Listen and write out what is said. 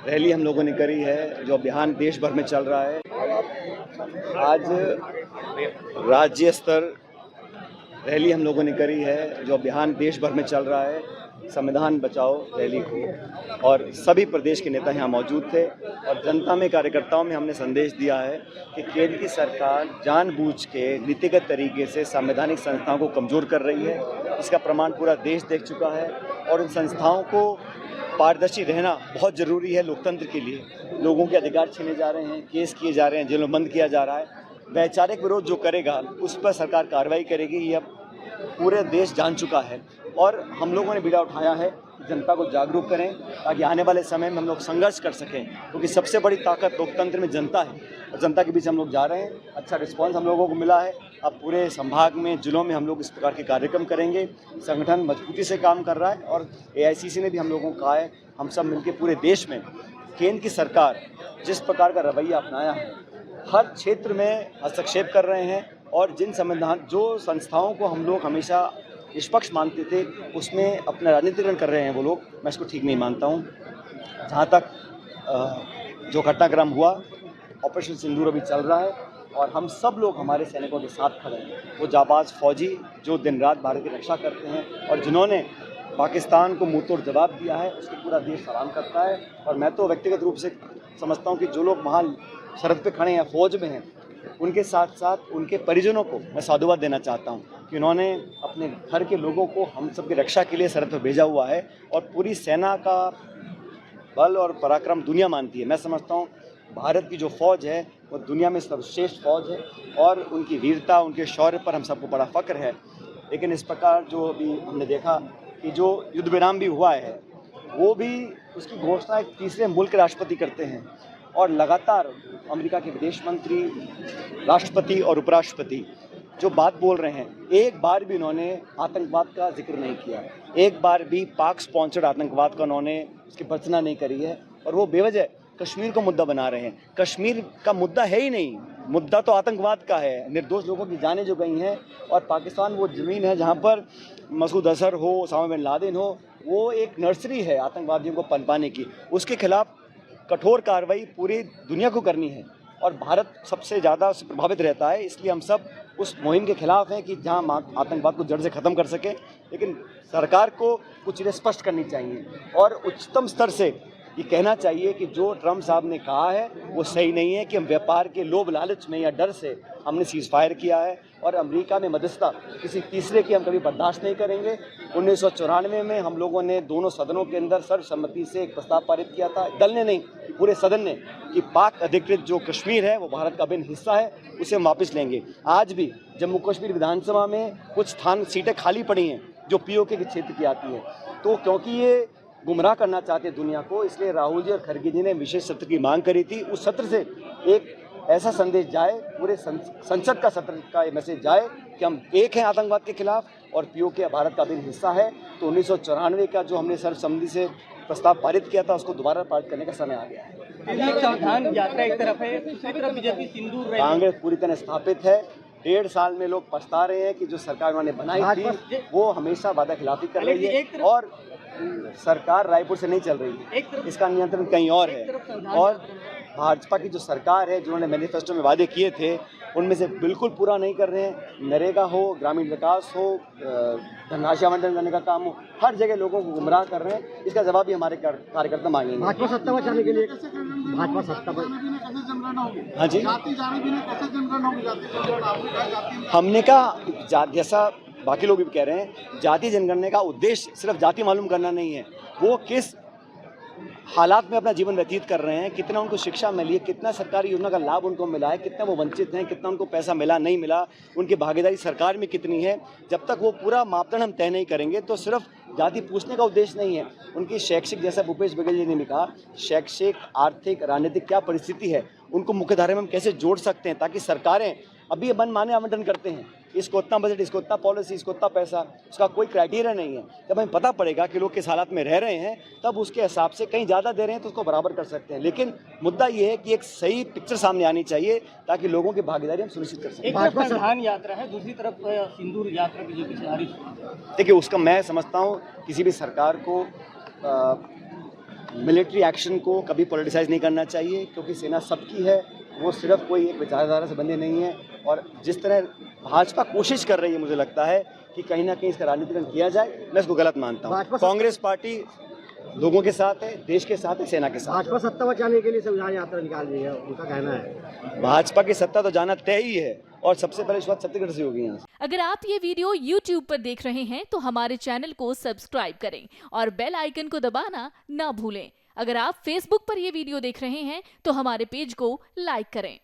Rally हम लोगों ने करी है जो अभियान देश भर में चल रहा है। आज राज्य स्तर रैली हम लोगों ने करी है जो अभियान देश भर में चल रहा है, संविधान बचाओ रैली को, और सभी प्रदेश के नेता यहाँ मौजूद थे और जनता में, कार्यकर्ताओं में हमने संदेश दिया है कि केंद्र की सरकार जानबूझ के नीतिगत तरीके से संवैधानिक संस्थाओं को कमज़ोर कर रही है। इसका प्रमाण पूरा देश देख चुका है और इन संस्थाओं को पारदर्शी रहना बहुत ज़रूरी है लोकतंत्र के लिए। लोगों के अधिकार छीने जा रहे हैं, केस किए जा रहे हैं, जेलों बंद किया जा रहा है। वैचारिक विरोध जो करेगा उस पर सरकार कार्रवाई करेगी, ये अब पूरे देश जान चुका है। और हम लोगों ने बीड़ा उठाया है कि जनता को जागरूक करें ताकि आने वाले समय में हम लोग संघर्ष कर सकें, क्योंकि सबसे बड़ी ताकत लोकतंत्र में जनता है और जनता के बीच हम लोग जा रहे हैं। अच्छा रिस्पांस हम लोगों को मिला है। अब पूरे संभाग में, जिलों में हम लोग इस प्रकार के कार्यक्रम करेंगे। संगठन मजबूती से काम कर रहा है और AICC ने भी हम लोगों को कहा है, हम सब मिलकर पूरे देश में केंद्र की सरकार जिस प्रकार का रवैया अपनाया है, हर क्षेत्र में हस्तक्षेप कर रहे हैं और जिन जो संस्थाओं को हम लोग हमेशा निष्पक्ष मानते थे उसमें अपना राजनीतिकरण कर रहे हैं वो लोग। मैं इसको ठीक नहीं मानता हूँ। जहाँ तक जो घटनाक्रम हुआ, ऑपरेशन सिंदूर अभी चल रहा है और हम सब लोग हमारे सैनिकों के साथ खड़े हैं। वो जाबाज फौजी जो दिन रात भारत की रक्षा करते हैं और जिन्होंने पाकिस्तान को मुंहतोड़ जवाब दिया है, उसको पूरा देश सलाम करता है। और मैं तो व्यक्तिगत रूप से समझता हूँ कि जो लोग वहाँ सरहद पे खड़े हैं, फौज में हैं, उनके साथ साथ उनके परिजनों को मैं साधुवाद देना चाहता हूँ कि उन्होंने अपने घर के लोगों को हम सब की रक्षा के लिए सरहद पर भेजा हुआ है और पूरी सेना का बल और पराक्रम दुनिया मानती है। मैं समझता हूँ भारत की जो फ़ौज है वो दुनिया में सर्वश्रेष्ठ फ़ौज है और उनकी वीरता, उनके शौर्य पर हम सबको बड़ा फ़ख्र है। लेकिन इस प्रकार जो अभी हमने देखा कि जो युद्ध विराम भी हुआ है, वो भी उसकी घोषणा एक तीसरे मुल्क के राष्ट्रपति करते हैं और लगातार अमेरिका के विदेश मंत्री, राष्ट्रपति और उपराष्ट्रपति जो बात बोल रहे हैं, एक बार भी उन्होंने आतंकवाद का जिक्र नहीं किया। एक बार भी पाक स्पॉन्सर्ड आतंकवाद का उन्होंने उसकी भर्त्सना नहीं करी है और वो बेवजह कश्मीर को मुद्दा बना रहे हैं। कश्मीर का मुद्दा है ही नहीं, मुद्दा तो आतंकवाद का है। निर्दोष लोगों की जानें जो गई हैं और पाकिस्तान वो ज़मीन है जहाँ पर मसूद अजहर हो, ओसामा बिन लादेन हो, वो एक नर्सरी है आतंकवादियों को पनपाने की। उसके खिलाफ कठोर कार्रवाई पूरी दुनिया को करनी है और भारत सबसे ज़्यादा उससे प्रभावित रहता है। इसलिए हम सब उस मुहिम के खिलाफ हैं कि जहां आतंकवाद को जड़ से ख़त्म कर सके। लेकिन सरकार को कुछ चीज़ें स्पष्ट करनी चाहिए और उच्चतम स्तर से ये कहना चाहिए कि जो ट्रम्प साहब ने कहा है वो सही नहीं है कि हम व्यापार के लोभ लालच में या डर से हमने सीज़ फायर किया है और अमेरिका में मध्यस्थता किसी तीसरे की हम कभी बर्दाश्त नहीं करेंगे। 1994 में हम लोगों ने दोनों सदनों के अंदर सर्वसम्मति से एक प्रस्ताव पारित किया था, दल ने नहीं, पूरे सदन ने, कि पाक अधिकृत जो कश्मीर है वो भारत का अभिन्न हिस्सा है, उसे हम वापस लेंगे। आज भी जम्मू कश्मीर विधानसभा में कुछ सीटें खाली पड़ी हैं जो POK के क्षेत्र की आती हैं। तो क्योंकि ये गुमराह करना चाहते दुनिया को, इसलिए राहुल जी और खड़गे जी ने विशेष सत्र की मांग करी थी। उस सत्र से एक ऐसा संदेश जाए, पूरे संसद का सत्र का मैसेज जाए कि हम एक हैं आतंकवाद के खिलाफ और POK भारत का अभिन्न हिस्सा है। तो 1994 का जो हमने सर्वसम्मति से प्रस्ताव पारित किया था उसको दोबारा पारित करने का समय आ गया है। संविधान यात्रा एक तरफ है, दूसरी तरफ बीजेपी सिंदूर कांग्रेस पूरी तरह स्थापित है। 1.5 साल में लोग पछता रहे हैं कि जो सरकार उन्होंने बनाई थी वो हमेशा वादा खिलाफी कर रही है और सरकार रायपुर से नहीं चल रही है, इसका नियंत्रण कहीं और है। और भाजपा की जो सरकार है, जिन्होंने मैनिफेस्टो में वादे किए थे उनमें से बिल्कुल पूरा नहीं कर रहे हैं। नरेगा हो, ग्रामीण विकास हो, धनराशि आवंटन करने का काम हो, हर जगह लोगों को गुमराह कर रहे हैं। इसका जवाब भी हमारे कार्यकर्ता मांगेंगे। भाजपा सत्ता पर जाने के लिए भाजपा सत्ता पर हाँ जी, हमने कहा जैसा बाकी लोग भी कह रहे हैं, जाति जनगणना का उद्देश्य सिर्फ जाति मालूम करना नहीं है, वो किस हालात में अपना जीवन व्यतीत कर रहे हैं, कितना उनको शिक्षा मिली है, कितना सरकारी योजना का लाभ उनको मिला है, कितना वो वंचित हैं, कितना उनको पैसा मिला नहीं मिला, उनकी भागीदारी सरकार में कितनी है। जब तक वो पूरा मापदंड हम तय नहीं करेंगे तो सिर्फ जाति पूछने का उद्देश्य नहीं है। उनकी शैक्षिक, जैसा भूपेश बघेल जी ने भी कहा, शैक्षिक, आर्थिक, राजनीतिक क्या परिस्थिति है, उनको मुख्यधारा में हम कैसे जोड़ सकते हैं ताकि सरकारें अभी ये मनमाने आवंटन करते हैं, इसको उतना बजट, इसको उतना पॉलिसी, इसको उतना पैसा, उसका कोई क्राइटेरिया नहीं है। जब हमें पता पड़ेगा कि लोग किस हालात में रह रहे हैं तब उसके हिसाब से कहीं ज़्यादा दे रहे हैं तो उसको बराबर कर सकते हैं। लेकिन मुद्दा ये है कि एक सही पिक्चर सामने आनी चाहिए ताकि लोगों की भागीदारी हम सुनिश्चित कर सकें। एक तरफ संविधान यात्रा है, दूसरी तरफ सिंदूर यात्रा की जो पिछड़ी। देखिए, उसका मैं समझता हूँ किसी भी सरकार को मिलिट्री एक्शन को कभी पॉलिटिसाइज नहीं करना चाहिए, क्योंकि सेना सबकी है, वो सिर्फ कोई एक विचारधारा से बंधे नहीं है। और जिस तरह भाजपा कोशिश कर रही है, मुझे लगता है कि कहीं ना कहीं इसका राजनीतिकरण किया जाए, मैं इसको गलत मानता हूँ। कांग्रेस पार्टी लोगों के साथ है, देश के साथ है, सेना के साथ। भाजपा सत्ता बचाने के लिए संविधान यात्रा निकाल रही है, उनका कहना है। भाजपा की सत्ता तो जाना तय ही है, और सबसे पहले शुरुआत छत्तीसगढ़ से होगी यहाँ से। अगर आप ये वीडियो YouTube पर देख रहे हैं तो हमारे चैनल को सब्सक्राइब करें और बेल आइकन को दबाना ना भूलें। अगर आप Facebook पर ये वीडियो देख रहे हैं तो हमारे पेज को लाइक करें।